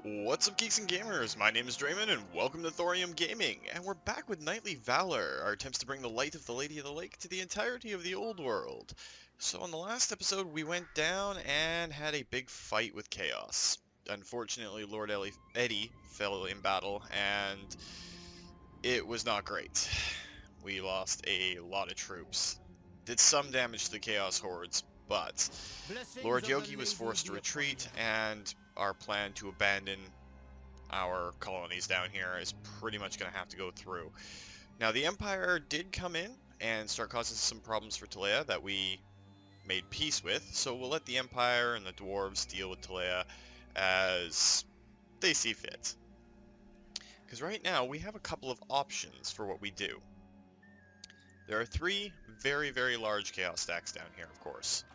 What's up, geeks and gamers? My name is Drementfh, and welcome to Thorium Gaming. And we're back with Nightly Valor, our attempts to bring the light of the Lady of the Lake to the entirety of the old world. So in the last episode, we went down and had a big fight with Chaos. Unfortunately, Lord Eddie fell in battle, and it was not great. We lost a lot of troops. Did some damage to the Chaos Hordes, but Lord Yogi was forced to retreat, and our plan to abandon our colonies down here is pretty much going to have to go through. Now, the Empire did come in and start causing some problems for Talea that we made peace with, so we'll let the Empire and the Dwarves deal with Talea as they see fit. Because right now, we have a couple of options for what we do. There are three very, very large Chaos stacks down here, of course.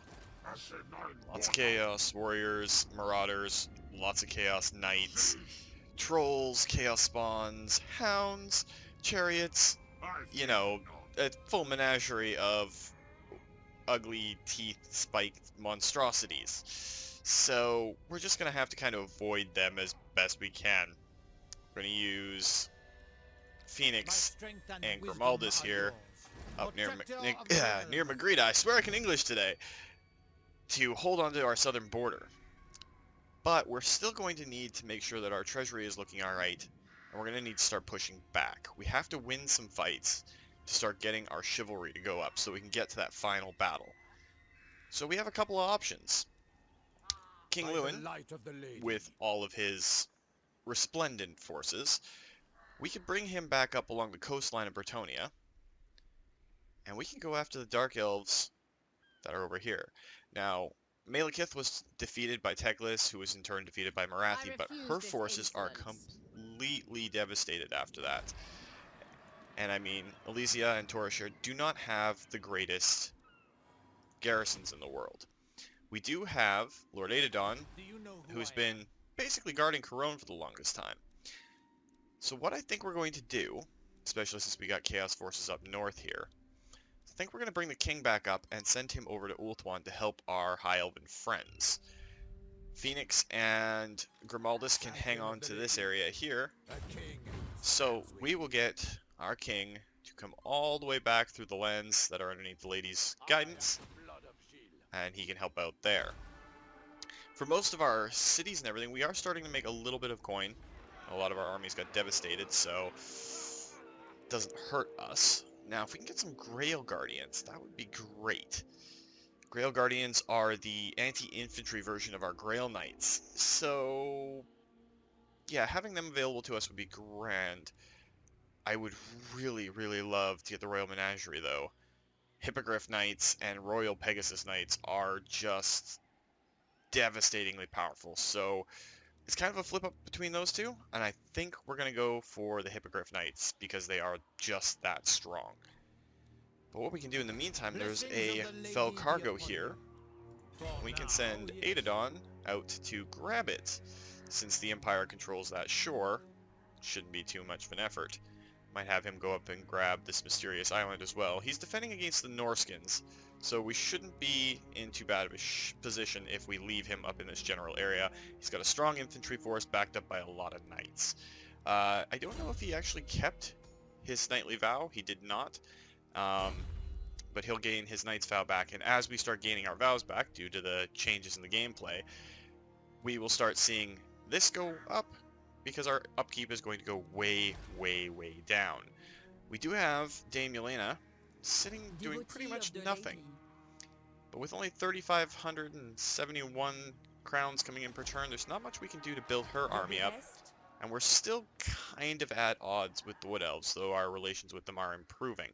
Lots of Chaos Warriors, Marauders, lots of Chaos Knights, Trolls, Chaos Spawns, Hounds, Chariots, you know, a full menagerie of ugly teeth-spiked monstrosities. So we're just going to have to kind of avoid them as best we can. We're going to use Phoenix and Grimaldus here, up near near Magrita. I swear I can English today, to hold on to our southern border. But we're still going to need to make sure that our treasury is looking alright, and we're going to need to start pushing back. We have to win some fights to start getting our chivalry to go up so we can get to that final battle. So we have a couple of options. King Lewin, with all of his resplendent forces, we could bring him back up along the coastline of Bretonnia, and we can go after the Dark Elves that are over here. Now, Malekith was defeated by Teglis, who was in turn defeated by Marathi, but her forces are completely devastated after that. And I mean, Elysia and Torashir do not have the greatest garrisons in the world. We do have Lord Adadon, who's been basically guarding Corone for the longest time. So what I think we're going to do, especially since we got Chaos forces up north here, I think we're going to bring the king back up and send him over to Ultuan to help our High Elven friends. Phoenix and Grimaldus can hang on to this area here, so we will get our king to come all the way back through the lands that are underneath the lady's guidance, and he can help out there. For most of our cities and everything, we are starting to make a little bit of coin. A lot of our armies got devastated, so it doesn't hurt us. Now, if we can get some Grail Guardians, that would be great. Grail Guardians are the anti-infantry version of our Grail Knights. So, yeah, having them available to us would be grand. I would really, really love to get the Royal Menagerie, though. Hippogriff Knights and Royal Pegasus Knights are just devastatingly powerful. So, it's kind of a flip-up between those two, and I think we're going to go for the Hippogriff Knights, because they are just that strong. But what we can do in the meantime, there's a Fel cargo here. We can send Adadon out to grab it. Since the Empire controls that shore, it shouldn't be too much of an effort. Might have him go up and grab this mysterious island as well. He's defending against the Norskins, so we shouldn't be in too bad of a position if we leave him up in this general area. He's got a strong infantry force backed up by a lot of knights. I don't know if he actually kept his knightly vow. He did not. But he'll gain his knight's vow back, and as we start gaining our vows back due to the changes in the gameplay, we will start seeing this go up, because our upkeep is going to go way, way, way down. We do have Dame Yelena sitting doing pretty much nothing, but with only 3,571 crowns coming in per turn, there's not much we can do to build her army up, and we're still kind of at odds with the Wood Elves, though our relations with them are improving.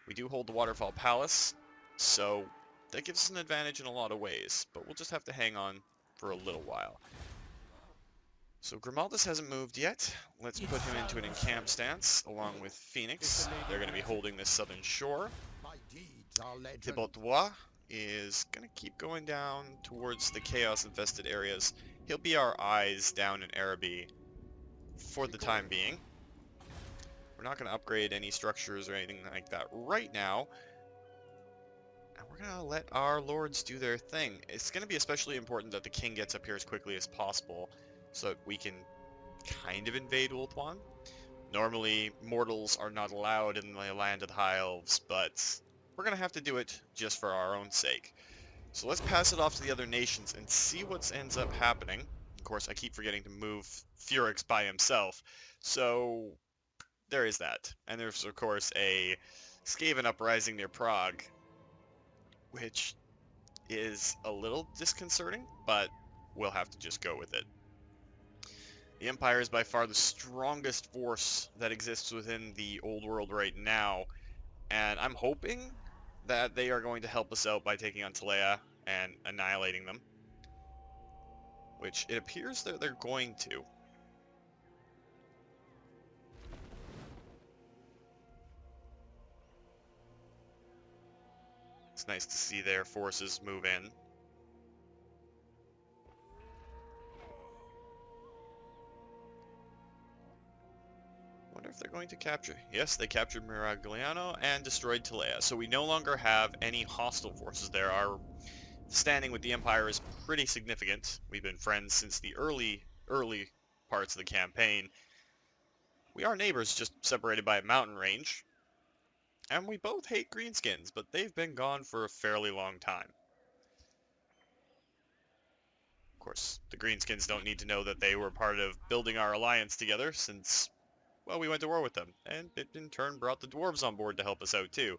We do hold the Waterfall Palace, so that gives us an advantage in a lot of ways, but we'll just have to hang on for a little while. So Grimaldus hasn't moved yet. Let's put him into an encamp stance, along with Phoenix. They're going to be holding this southern shore. Thibaut is going to keep going down towards the chaos-infested areas. He'll be our eyes down in Araby for the time being. We're not going to upgrade any structures or anything like that right now. And we're going to let our lords do their thing. It's going to be especially important that the king gets up here as quickly as possible, so that we can kind of invade Ulthuan. Normally, mortals are not allowed in the land of the High Elves, but we're going to have to do it just for our own sake. So let's pass it off to the other nations and see what ends up happening. Of course, I keep forgetting to move Furix by himself, so there is that. And there's, of course, a Skaven uprising near Prague, which is a little disconcerting, but we'll have to just go with it. The Empire is by far the strongest force that exists within the old world right now, and I'm hoping that they are going to help us out by taking on Talea and annihilating them, which it appears that they're going to. It's nice to see their forces move in. Wonder if they're going to capture... Yes, they captured Miragliano and destroyed Talea, so we no longer have any hostile forces there. Our standing with the Empire is pretty significant. We've been friends since the early parts of the campaign. We are neighbors, just separated by a mountain range. And we both hate greenskins, but they've been gone for a fairly long time. Of course, the greenskins don't need to know that they were part of building our alliance together, since, well, we went to war with them, and it in turn brought the dwarves on board to help us out too.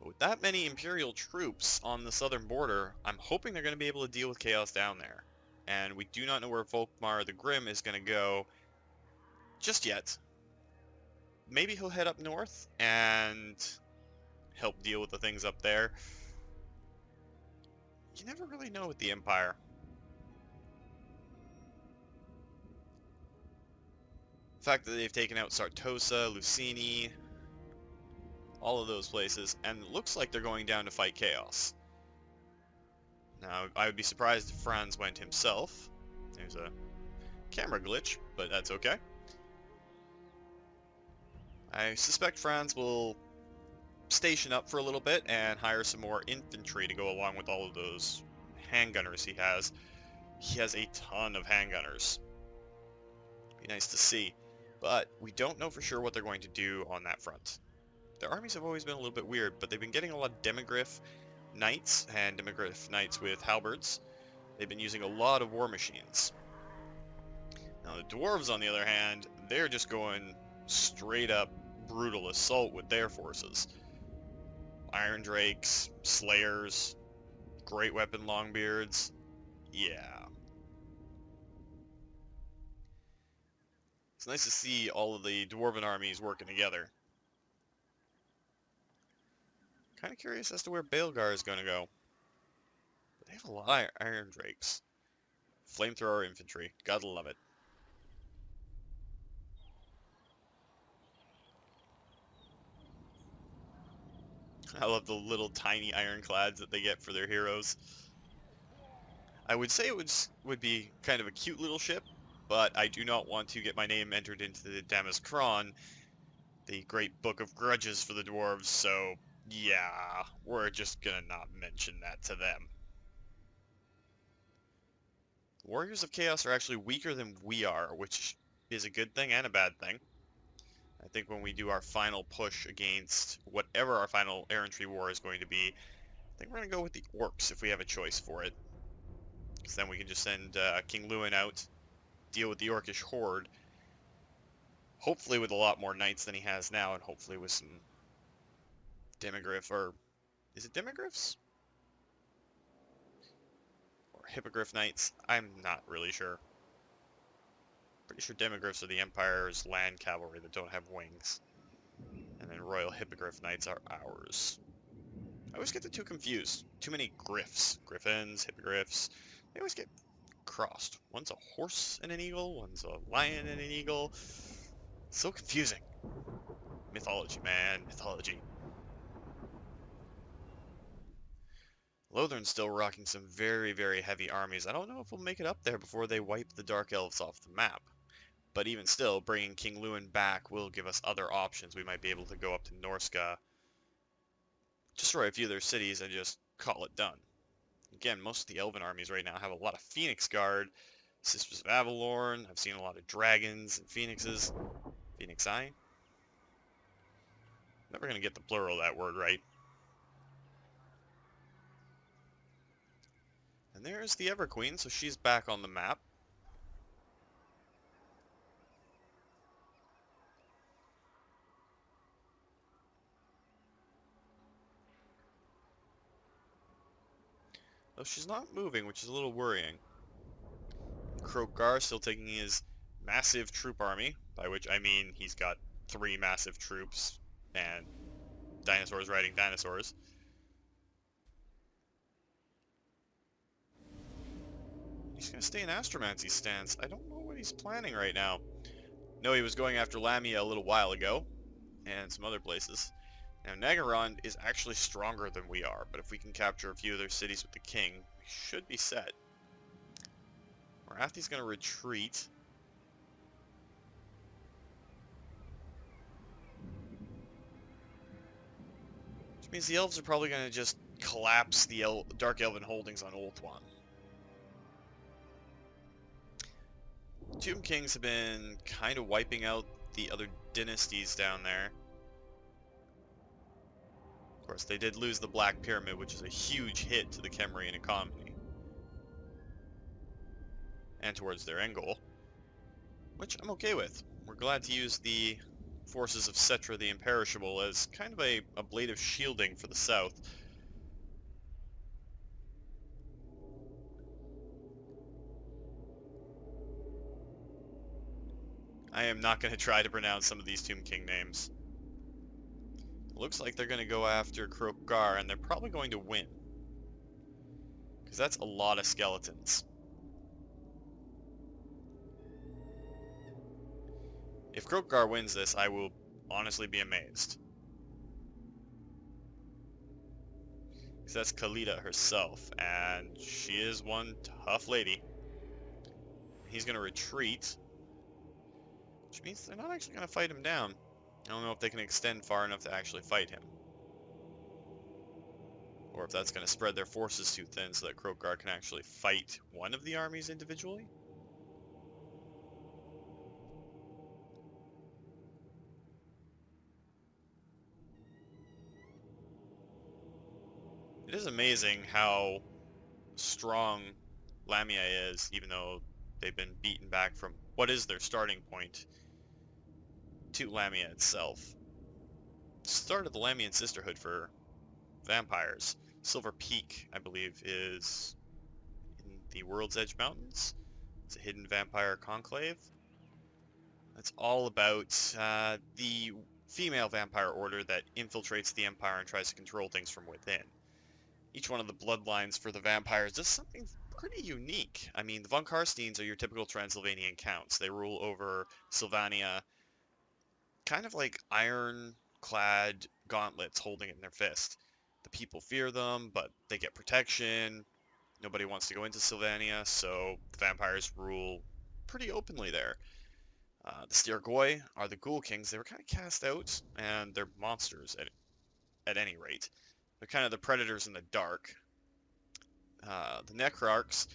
But with that many Imperial troops on the southern border, I'm hoping they're going to be able to deal with chaos down there. And we do not know where Volkmar the Grim is going to go just yet. Maybe he'll head up north and help deal with the things up there. You never really know with the Empire. The fact that they've taken out Sartosa, Lucini, all of those places, and it looks like they're going down to fight chaos. Now, I would be surprised if Franz went himself. There's a camera glitch, but that's okay. I suspect Franz will station up for a little bit and hire some more infantry to go along with all of those handgunners he has. He has a ton of handgunners. Be nice to see. But we don't know for sure what they're going to do on that front. Their armies have always been a little bit weird, but they've been getting a lot of Demigryph Knights and Demigryph Knights with halberds. They've been using a lot of war machines. Now the dwarves, on the other hand, they're just going straight up brutal assault with their forces. Iron Drakes, Slayers, Great Weapon Longbeards. Yeah. It's nice to see all of the dwarven armies working together. Kind of curious as to where Baelgar is going to go. But they have a lot of Iron Drakes. Flamethrower infantry. Gotta love it. I love the little tiny ironclads that they get for their heroes. I would say it would be kind of a cute little ship, but I do not want to get my name entered into the Damaskron, the great book of grudges for the dwarves, so yeah, we're just gonna not mention that to them. Warriors of Chaos are actually weaker than we are, which is a good thing and a bad thing. I think when we do our final push against whatever our final errantry war is going to be, I think we're going to go with the orcs if we have a choice for it. Because then we can just send King Lewin out, deal with the orcish horde, hopefully with a lot more knights than he has now, and hopefully with some Demigryph, or is it Demigryphs? Or Hippogriff Knights? I'm not really sure. Pretty sure Demigryphs are the Empire's land cavalry that don't have wings. And then Royal Hippogriff Knights are ours. I always get the two confused. Too many griffs. Griffins, hippogriffs. They always get crossed. One's a horse and an eagle, one's a lion and an eagle. So confusing. Mythology, man. Mythology. Lothern's still rocking some very, very heavy armies. I don't know if we'll make it up there before they wipe the Dark Elves off the map. But even still, bringing King Lewin back will give us other options. We might be able to go up to Norska, destroy a few of their cities, and just call it done. Again, most of the elven armies right now have a lot of Phoenix Guard, Sisters of Avalorn. I've seen a lot of dragons and phoenixes. Phoenixi? Never gonna get the plural of that word right. And there's the Everqueen, so she's back on the map. Though she's not moving, which is a little worrying. Krokgar still taking his massive troop army, by which I mean he's got 3 massive troops and dinosaurs riding dinosaurs. He's going to stay in Astromancy's stance. I don't know what he's planning right now. No, he was going after Lamia a little while ago, and some other places. Now, Nagaron is actually stronger than we are, but if we can capture a few of their cities with the king, we should be set. Marathi's going to retreat. Which means the elves are probably going to just collapse the Dark Elven holdings on Ulthuan. Tomb Kings have been kind of wiping out the other dynasties down there. Of course, they did lose the Black Pyramid, which is a huge hit to the Kemrian economy. And towards their end goal. Which I'm okay with. We're glad to use the forces of Cetra the Imperishable as kind of a blade of shielding for the south. I am not going to try to pronounce some of these Tomb King names. Looks like they're going to go after Krokgar, and they're probably going to win. Because that's a lot of skeletons. If Krokgar wins this, I will honestly be amazed. Because that's Khalida herself, and she is one tough lady. He's going to retreat, which means they're not actually going to fight him down. I don't know if they can extend far enough to actually fight him. Or if that's going to spread their forces too thin so that Krokgar can actually fight one of the armies individually. It is amazing how strong Lamia is, even though they've been beaten back from what is their starting point to Lamia itself. Started the Lamian Sisterhood for vampires. Silver Peak, I believe, is in the World's Edge Mountains. It's a hidden vampire conclave. It's all about the female vampire order that infiltrates the Empire and tries to control things from within. Each one of the bloodlines for the vampires does something pretty unique. I mean, the von Karsteins are your typical Transylvanian counts. They rule over Sylvania, kind of like iron-clad gauntlets holding it in their fist. The people fear them, but they get protection. Nobody wants to go into Sylvania, so the vampires rule pretty openly there. The Stirgoi are the Ghoul Kings. They were kind of cast out, and they're monsters at any rate. They're kind of the predators in the dark. The Necrarchs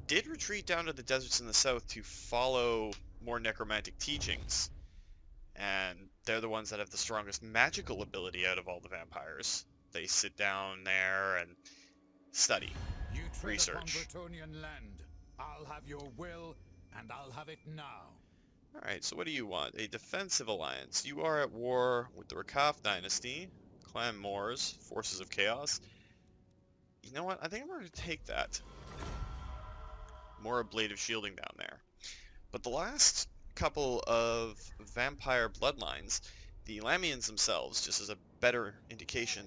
did retreat down to the deserts in the south to follow more necromantic teachings. And they're the ones that have the strongest magical ability out of all the vampires. They sit down there and study, You tread research. upon Bretonian land. I'll have your will, and I'll have it now. Alright, so what do you want? A defensive alliance. You are at war with the Rakaf dynasty, Clan Moors, Forces of Chaos. You know what? I think I'm going to take that. More a blade of shielding down there. But the last couple of vampire bloodlines, the Lamians themselves, just as a better indication,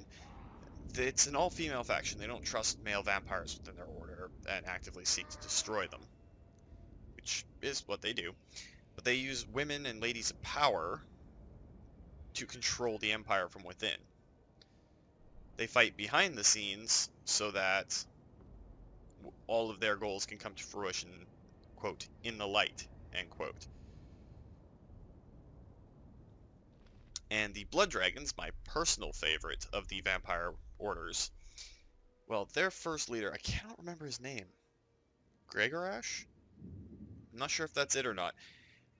it's an all-female faction. They don't trust male vampires within their order and actively seek to destroy them, which is what they do. But they use women and ladies of power to control the empire from within. They fight behind the scenes so that all of their goals can come to fruition, quote, in the light, end quote. And the Blood Dragons, my personal favorite of the vampire orders, Well, their first leader, I cannot remember his name. Gregorash? I'm not sure if that's it or not.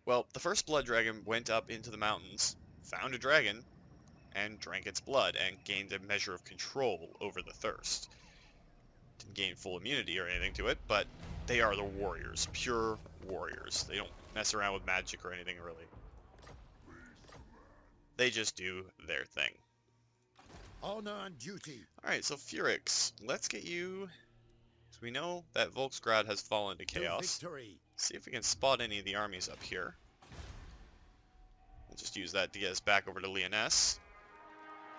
Well, the first blood dragon went up into the mountains, found a dragon, and drank its blood, and gained a measure of control over the thirst. Didn't gain full immunity or anything to it, but they are the warriors. Pure warriors. They don't mess around with magic or anything, really. They just do their thing. Honor and duty. Alright, so Furix, let's get you... So we know that Volksgrad has fallen to chaos. Victory. See if we can spot any of the armies up here. We'll just use that to get us back over to Lyonesse.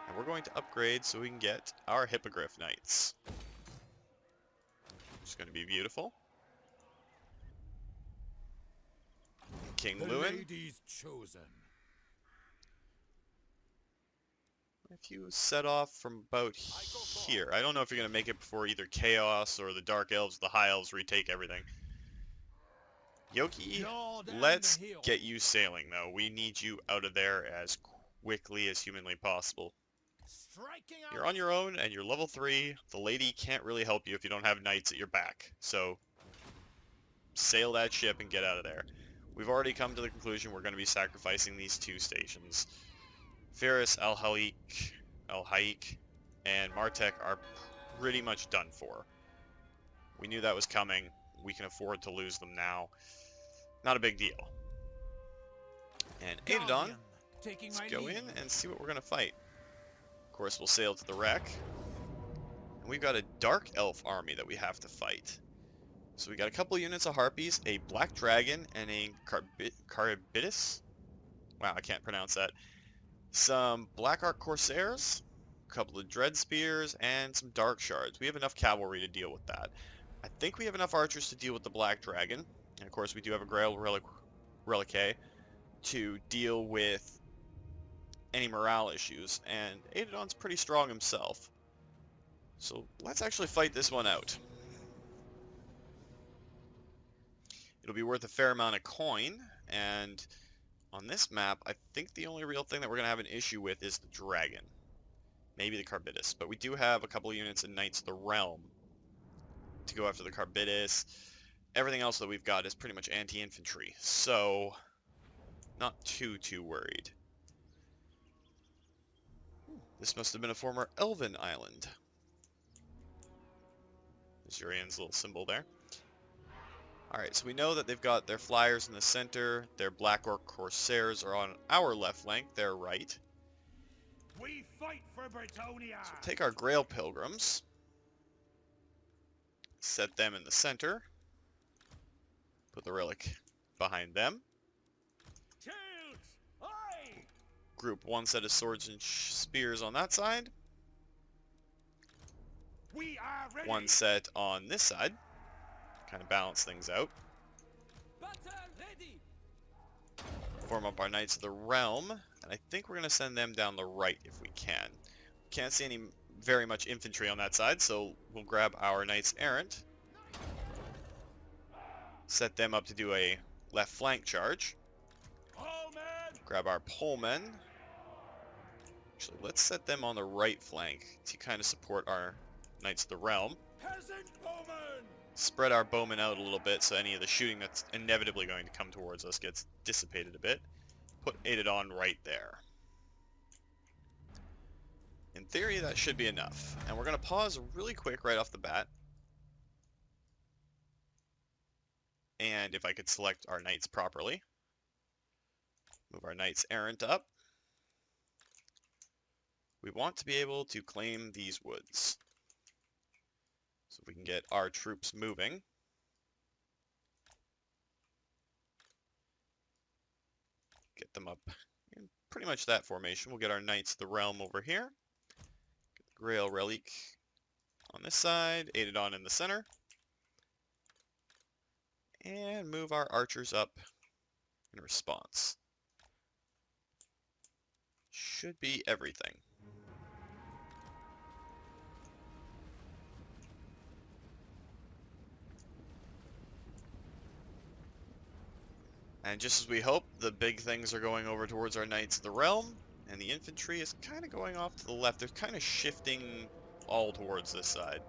And we're going to upgrade so we can get our Hippogriff Knights. Which is going to be beautiful. King Lewin. Lady's chosen. If you set off from about here, I don't know if you're going to make it before either Chaos or the Dark Elves, the High Elves retake everything. Yoki, let's get you sailing, though. We need you out of there as quickly as humanly possible. You're on your own, and you're level 3. The lady can't really help you if you don't have knights at your back. So, sail that ship and get out of there. We've already come to the conclusion we're going to be sacrificing these 2 stations. Ferris, Al-Haik, and Martek are pretty much done for. We knew that was coming. We can afford to lose them now. Not a big deal. And Adodon, let's go in and see what we're going to fight. Of course, we'll sail to the wreck. And we've got a Dark Elf army that we have to fight. So we got a couple units of Harpies, a Black Dragon, and a Carabitus. Wow, I can't pronounce that. Some Black Ark Corsairs, a couple of Dread Spears, and some Dark Shards. We have enough cavalry to deal with that. I think we have enough archers to deal with the Black Dragon. And of course we do have a Grail Reliquae to deal with any morale issues. And Adodon's pretty strong himself. So let's actually fight this one out. It'll be worth a fair amount of coin, and on this map, I think the only real thing that we're going to have an issue with is the dragon. Maybe the Carabitus, but we do have a couple of units of Knights of the Realm to go after the Carabitus. Everything else that we've got is pretty much anti-infantry, so not too worried. This must have been a former Elven island. There's Urian's little symbol there. Alright, so we know that they've got their flyers in the center, their Black Orc Corsairs are on our left flank, their right. We fight for Britonia. So we'll take our Grail Pilgrims, set them in the center, put the relic behind them. Shields, aye. Group one set of swords and spears on that side. We are ready. One set on this side. Kind of balance things out. Ready. Form up our Knights of the Realm, and I think we're going to send them down the right if we can. Can't see any very much infantry on that side, so we'll grab our Knights Errant. Set them up to do a left flank charge. Grab our Pullmen. Actually, let's set them on the right flank to kind of support our Knights of the Realm. Peasant bowman. Spread our bowmen out a little bit so any of the shooting that's inevitably going to come towards us gets dissipated a bit. Put Adodon right there. In theory, that should be enough. And we're going to pause really quick right off the bat. And if I could select our knights properly. Move our Knights Errant up. We want to be able to claim these woods. So if we can get our troops moving. Get them up in pretty much that formation. We'll get our Knights of the Realm over here. Get the Grail Relic on this side. Adodon in the center. And move our archers up in response. Should be everything. And just as we hope, the big things are going over towards our Knights of the Realm, and the infantry is kind of going off to the left. They're kind of shifting all towards this side.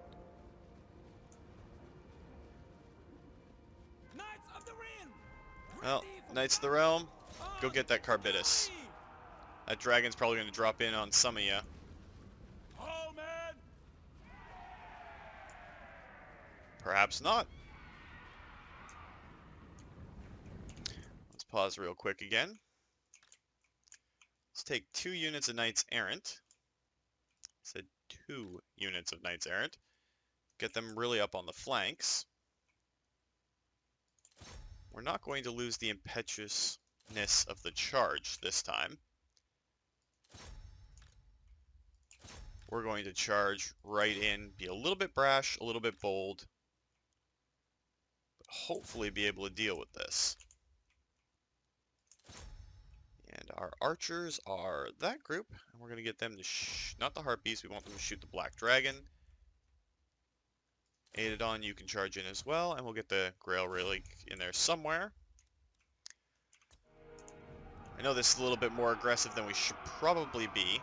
Well, Knights of the Realm, go get that Carbitus. That dragon's probably going to drop in on some of you. Perhaps not. Let's pause real quick again. Let's take 2 units of Knights Errant. I said 2 units of Knights Errant. Get them really up on the flanks. We're not going to lose the impetuousness of the charge this time. We're going to charge right in, be a little bit brash, a little bit bold, but hopefully be able to deal with this. And our archers are that group, and we're going to get them to not the harpies, we want them to shoot the black dragon. Aided on, you can charge in as well, and we'll get the Grail Relic in there somewhere. I know this is a little bit more aggressive than we should probably be.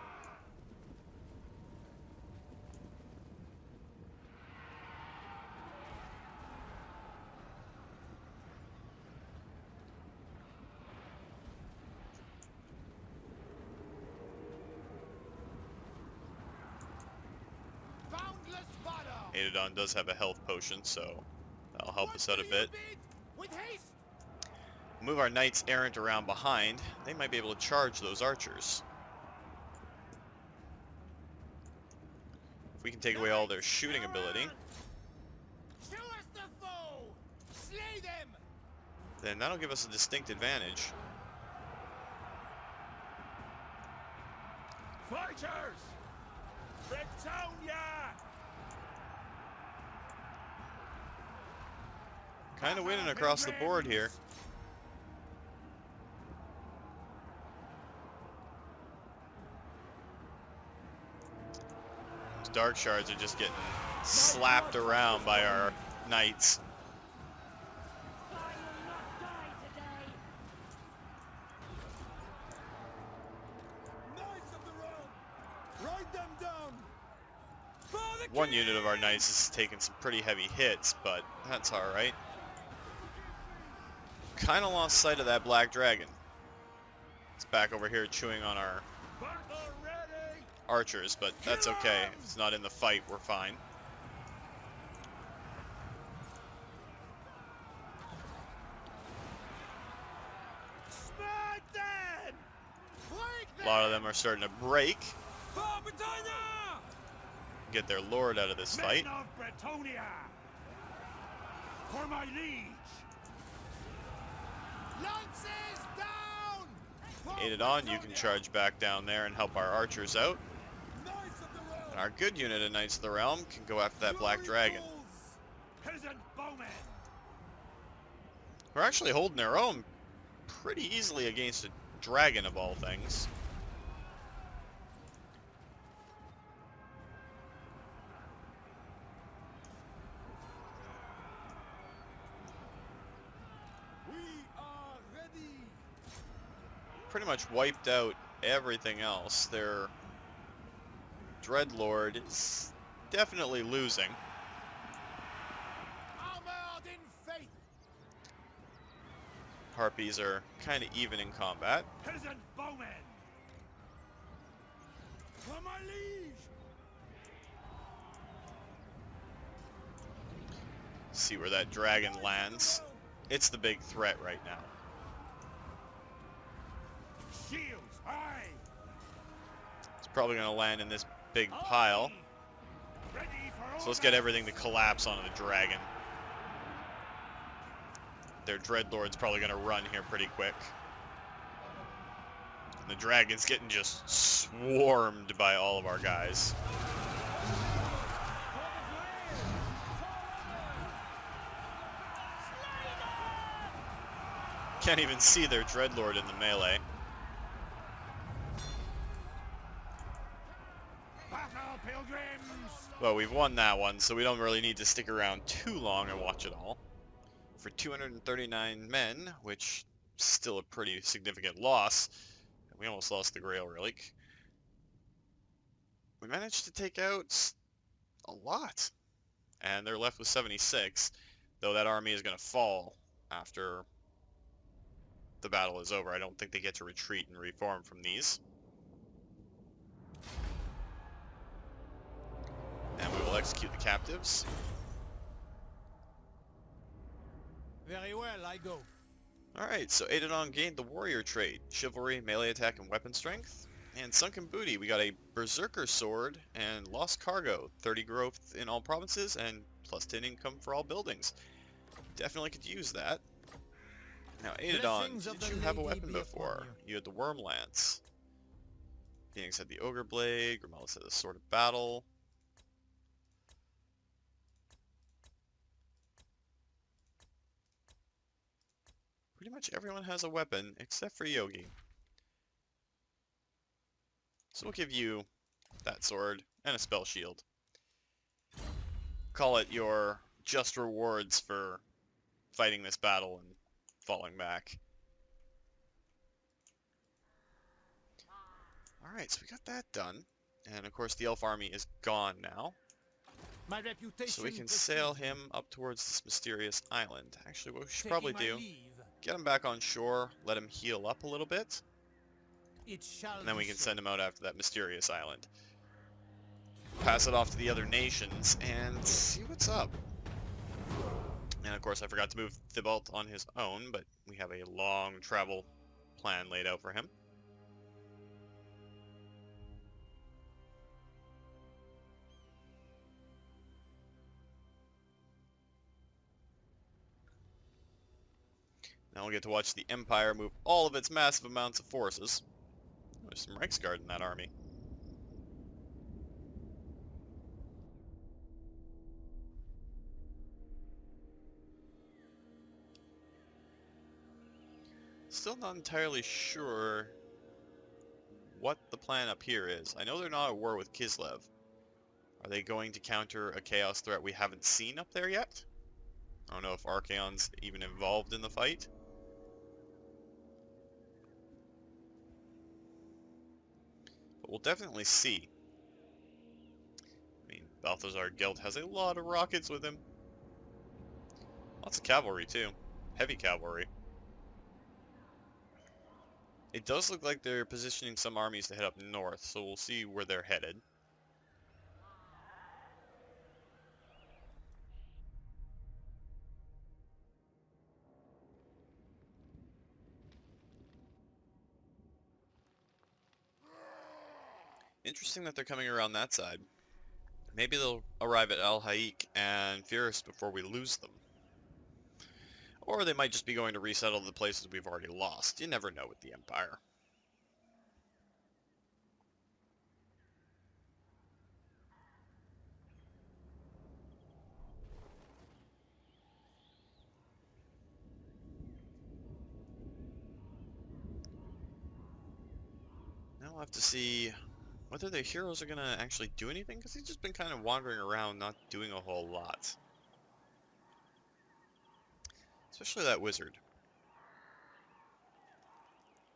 Aidon does have a health potion, so that'll help us out a bit. Move our Knights Errant around behind. They might be able to charge those archers. If we can take away all their shooting ability, then that'll give us a distinct advantage. Fighters! Kind of winning across the board here. Those Dark Shards are just getting slapped around by our knights. One unit of our knights is taking some pretty heavy hits, but that's alright. Kind of lost sight of that black dragon. It's back over here chewing on our archers, but that's okay. If it's not in the fight, we're fine. A lot of them are starting to break. Get their lord out of this fight. For my liege. Aided on, you can charge back down there and help our archers out. And our good unit of Knights of the Realm can go after that black dragon. We're actually holding our own pretty easily against a dragon of all things. Pretty much wiped out everything else. Their Dreadlord is definitely losing. Harpies are kind of even in combat. Peasant bowmen. For my liege. See where that dragon lands. It's the big threat right now. Shields high. It's probably going to land in this big pile. So let's get everything to collapse onto the dragon. Their Dreadlord's probably going to run here pretty quick. And the dragon's getting just swarmed by all of our guys. Can't even see their Dreadlord in the melee. Well, we've won that one, so we don't really need to stick around too long and watch it all. For 239 men, which is still a pretty significant loss, we almost lost the Grail Relic. We managed to take out a lot, and they're left with 76, though that army is going to fall after the battle is over. I don't think they get to retreat and reform from these. And we will execute the captives. Very well, I go. Alright, so Aidodon gained the warrior trait, chivalry, melee attack, and weapon strength. And sunken booty, we got a berserker sword and lost cargo, 30 growth in all provinces and plus 10 income for all buildings. Definitely could use that. Now Aidodon, did you have a weapon before? You had the worm lance. Phoenix had the ogre blade, Grimalis had the sword of battle. Pretty much everyone has a weapon except for Yogi. So we'll give you that sword and a spell shield. Call it your just rewards for fighting this battle and falling back. Alright, so we got that done. And of course the elf army is gone now. My reputation So we can sail him up towards this mysterious island. Actually, what we should probably do, get him back on shore, let him heal up a little bit, and then we can send him out after that mysterious island. Pass it off to the other nations and see what's up. And of course I forgot to move Thibault on his own, but we have a long travel plan laid out for him. Now we'll get to watch the Empire move all of its massive amounts of forces. There's some Reichsguard in that army. Still not entirely sure what the plan up here is. I know they're not at war with Kislev. Are they going to counter a chaos threat we haven't seen up there yet? I don't know if Archaon's even involved in the fight. But we'll definitely see. I mean, Balthazar Geld has a lot of rockets with him. Lots of cavalry, too. Heavy cavalry. It does look like they're positioning some armies to head up north, so we'll see where they're headed. Interesting that they're coming around that side. Maybe they'll arrive at Al Haik and Fierce before we lose them. Or they might just be going to resettle the places we've already lost. You never know with the Empire. Now we'll have to see whether the heroes are going to actually do anything, because they've just been kind of wandering around, not doing a whole lot. Especially that wizard.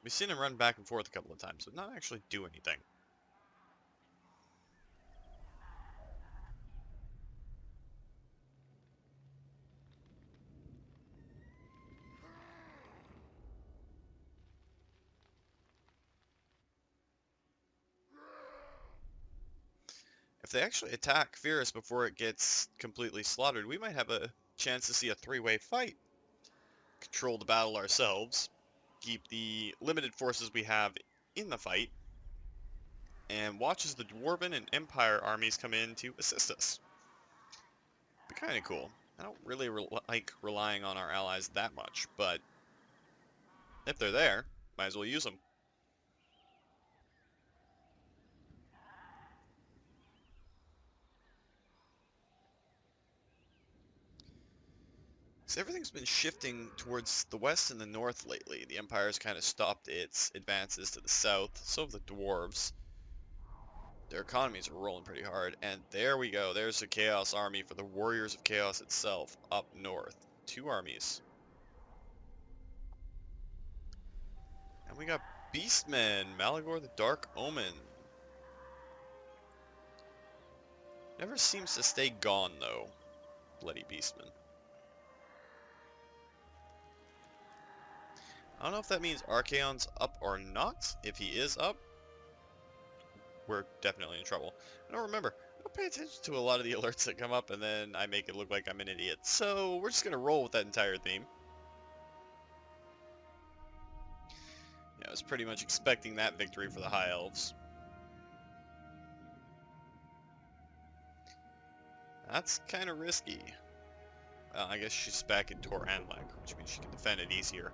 We've seen him run back and forth a couple of times, but not actually do anything. If they actually attack Fierce before it gets completely slaughtered, we might have a chance to see a three-way fight. Control the battle ourselves, keep the limited forces we have in the fight, and watch as the Dwarven and Empire armies come in to assist us. Be kind of cool. I don't really like relying on our allies that much, but if they're there, might as well use them. So everything's been shifting towards the west and the north lately. The Empire's kind of stopped its advances to the south, so have the Dwarves. Their economies are rolling pretty hard, and there we go. There's the Chaos Army for the Warriors of Chaos itself, up north. 2 armies. And we got Beastmen, Malagor the Dark Omen. Never seems to stay gone, though. Bloody Beastmen. I don't know if that means Archaon's up or not. If he is up, we're definitely in trouble. I don't remember. I don't pay attention to a lot of the alerts that come up, and then I make it look like I'm an idiot. So we're just going to roll with that entire theme. Yeah, I was pretty much expecting that victory for the High Elves. That's kind of risky. Well, I guess she's back in Tor Anlag, which means she can defend it easier.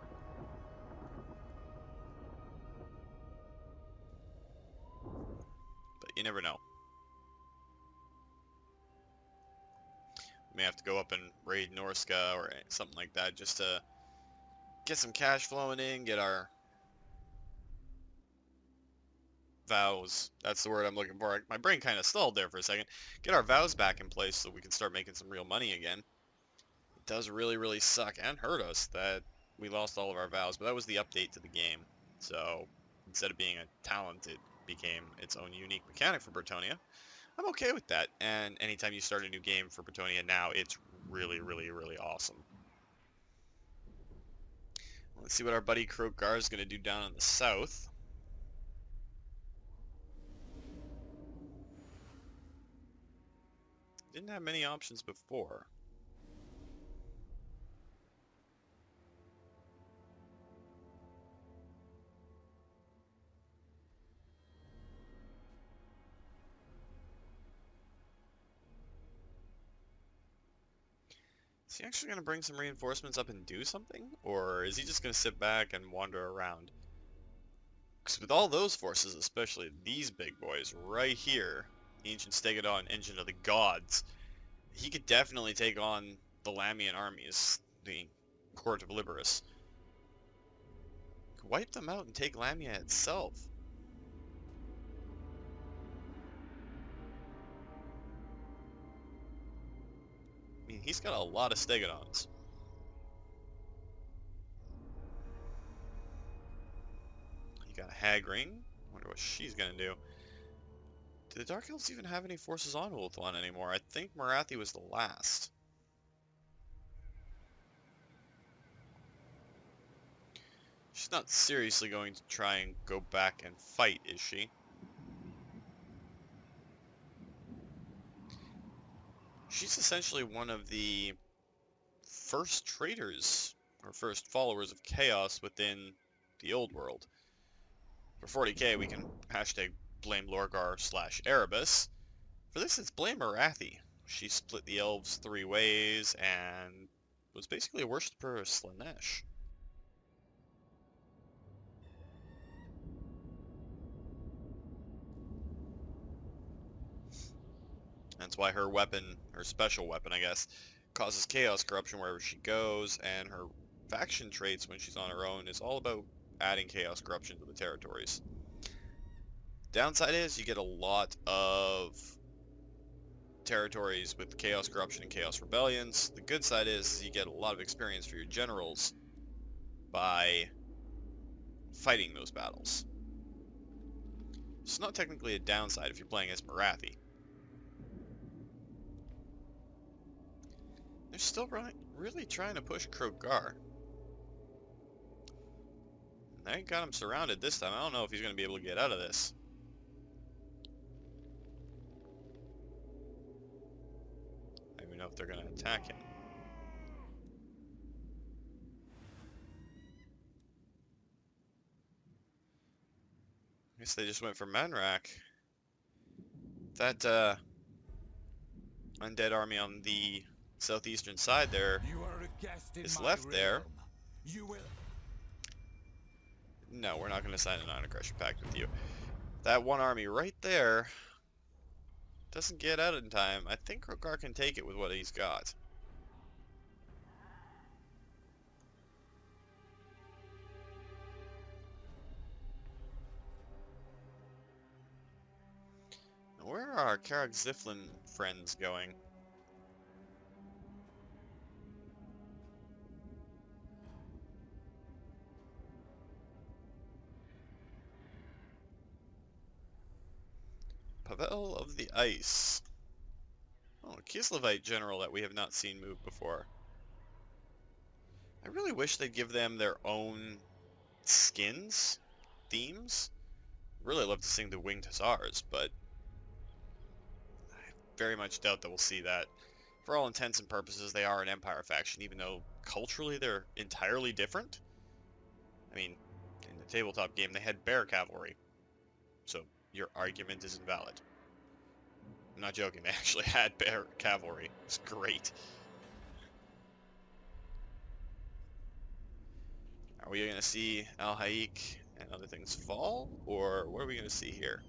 But you never know. We may have to go up and raid Norska or something like that just to get some cash flowing in, get our vows. That's the word I'm looking for. My brain kind of stalled there for a second. Get our vows back in place so we can start making some real money again. It does really, really suck and hurt us that we lost all of our vows, but that was the update to the game. So instead of being a talent, it became its own unique mechanic for Bretonnia. I'm okay with that, and anytime you start a new game for Bretonnia now, it's really, really, really awesome. Let's see what our buddy Krogar is going to do down in the south. Didn't have many options before. Is he actually going to bring some reinforcements up and do something? Or is he just going to sit back and wander around? Because with all those forces, especially these big boys right here, Ancient Stegodon, Engine of the Gods, he could definitely take on the Lamian armies, the Court of Liberus. Could wipe them out and take Lamia itself. I mean, he's got a lot of Stegodons. You got a Hag Ring. Wonder what she's gonna do. Do the Dark Elves even have any forces on Ulthuan anymore? I think Marathi was the last. She's not seriously going to try and go back and fight, is she? She's essentially one of the first traders, or first followers of chaos within the old world. For 40k, we can hashtag blame Lorgar / Erebus. For this, it's blame Marathi. She split the elves 3 ways and was basically a worshipper of Slaanesh. That's why her weapon, her special weapon, I guess, causes chaos corruption wherever she goes, and her faction traits when she's on her own is all about adding chaos corruption to the territories. Downside is you get a lot of territories with chaos corruption and chaos rebellions. The good side is you get a lot of experience for your generals by fighting those battles. It's not technically a downside if you're playing as Marathi. They're still really trying to push Krogar. They got him surrounded this time. I don't know if he's going to be able to get out of this. I don't even know if they're going to attack him. I guess they just went for Manrak. That undead army on the southeastern side there is left there. You will. No, we're not going to sign a non-aggression pact with you. That one army right there doesn't get out in time. I think Krogar can take it with what he's got. Now, where are our Karag Ziflin friends going? Pavel of the Ice. Oh, a Kislevite general that we have not seen move before. I really wish they'd give them their own skins, themes. Really love to sing the Winged Hussars, but I very much doubt that we'll see that. For all intents and purposes, they are an Empire faction, even though culturally they're entirely different. I mean, in the tabletop game, they had bear cavalry, so your argument is invalid. I'm not joking, they actually had bear cavalry. It's great. Are we going to see Al-Haik and other things fall, or what are we going to see here?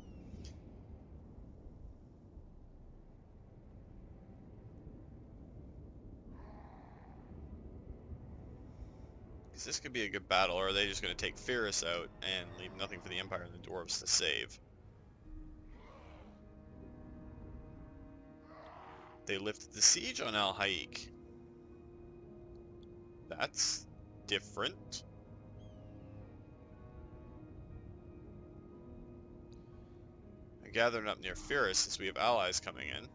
Because this could be a good battle, or are they just going to take Ferris out and leave nothing for the Empire and the Dwarves to save? They lifted the siege on Al-Haik. That's different. They're gathering up near Ferris since we have allies coming in.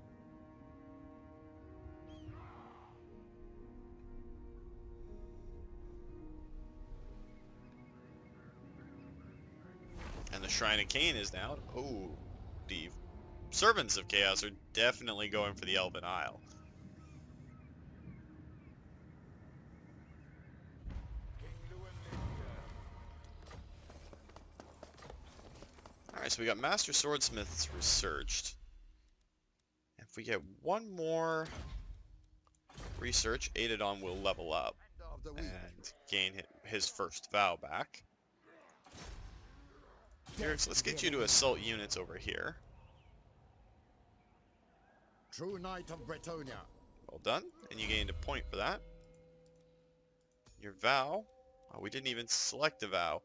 And the Shrine of Cain is down. Oh, the Servants of Chaos are definitely going for the Elven Isle. Alright, so we got Master Swordsmiths researched. If we get one more research aided on, we'll level up and gain his first vow back. Here, so let's get you to assault units over here. True Knight of Bretonia. Well done, and you gained a point for that. Your vow. Oh, we didn't even select a vow.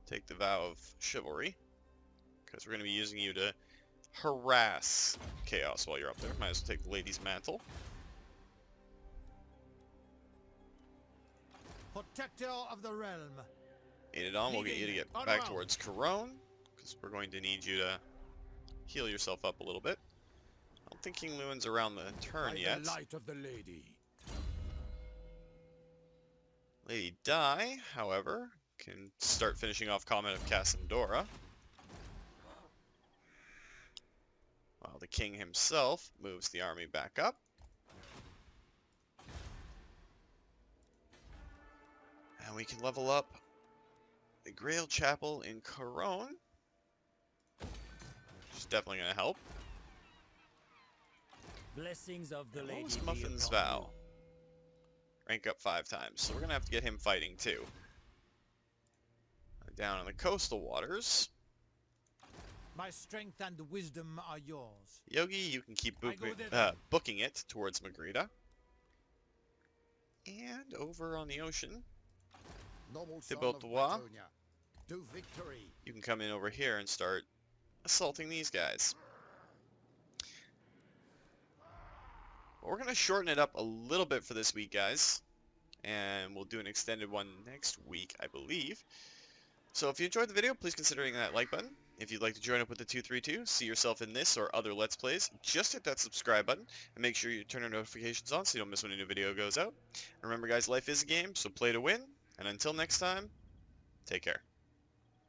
Take the vow of chivalry, because we're going to be using you to harass chaos while you're up there. Might as well take the lady's mantle. Protector of the realm. Aided on, we'll get you to get back towards Corone, because we're going to need you to heal yourself up a little bit. I don't think King Lewin's around the turn yet. The light of the lady. Lady Di, however, can start finishing off Comment of Cassandora. While the king himself moves the army back up. And we can level up the Grail Chapel in Corone, which is definitely going to help. Blessings of the And lady. what was be Muffin's upon vow? Rank up 5 times, so we're going to have to get him fighting too. Down in the coastal waters, My strength and wisdom are yours. Yogi, you can keep I go thither. booking it towards Magrita. And over on the ocean, Noble They son built of the wall. Bretonia. Do victory. you can come in over here and start assaulting these guys. But we're going to shorten it up a little bit for this week, guys. And we'll do an extended one next week, I believe. So if you enjoyed the video, please consider hitting that like button. If you'd like to join up with the 232, see yourself in this or other Let's Plays, just hit that subscribe button and make sure you turn your notifications on so you don't miss when a new video goes out. And remember guys, life is a game, so play to win. And until next time, take care.